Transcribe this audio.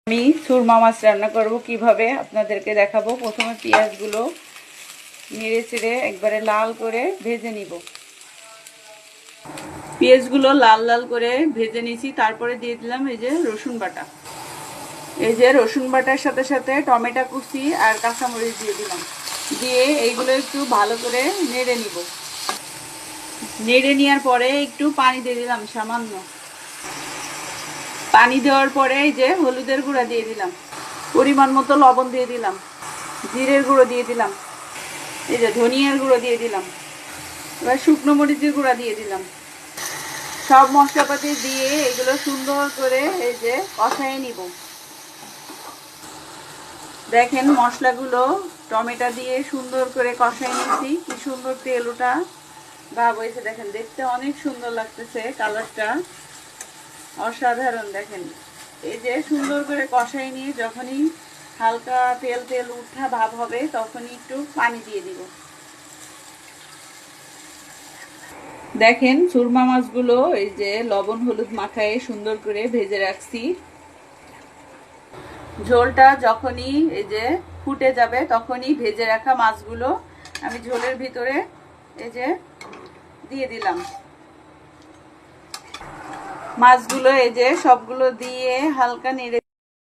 আমি সুরমা মাছ রান্না করব কিভাবে আপনাদেরকে দেখাবো। প্রথমে পেঁয়াজগুলো নেড়ে চেড়ে একবারে লাল করে ভেজে নিব। পেঁয়াজগুলো লাল লাল করে ভেজে নিয়েছি, তারপরে দিয়ে দিলাম এই যে রসুন বাটা। এই যে রসুন বাটার সাথে সাথে টমেটো কুচি আর কাঁচামরিচ দিয়ে দিলাম। দিয়ে এইগুলো একটু ভালো করে নেড়ে নিব। নেড়ে নেওয়ার পরে একটু পানি দিয়ে দিলাম সামান্য। পানি দেওয়ার পরে এই যে হলুদের গুঁড়া দিয়ে দিলাম, পরিমাণ মতো লবণ দিয়ে দিলাম, জিরের গুঁড়ো দিয়ে দিলাম, এই যে ধনিয়ার গুঁড়ো দিয়ে দিলাম, এবার শুকনো মরিচের গুঁড়া দিয়ে দিলাম। সব মশলাপাতি দিয়ে এগুলো সুন্দর করে এই যে কষায় নিব। দেখেন মশলাগুলো টমেটো দিয়ে সুন্দর করে কষায় নিচ্ছি, কি সুন্দর তেল ওটা ভাব হয়েছে। দেখেন দেখতে অনেক সুন্দর লাগতেছে, কালারটা অসাধারণ। দেখেন এই যে সুন্দর করে কষাই নিয়ে যখনই হালকা তেল তেল উঠা ভাব হবে তখনই একটু পানি দিয়ে দিব। দেখেন সুরমা মাছগুলো এই যে লবণ হলুদ মাখায় সুন্দর করে ভেজে রাখছি। ঝোলটা যখনই এই যে ফুটে যাবে তখনই ভেজে রাখা মাছগুলো আমি ঝোলের ভিতরে এই যে দিয়ে দিলাম। মাছগুলো এই যে সবগুলো দিয়ে হালকা নেড়ে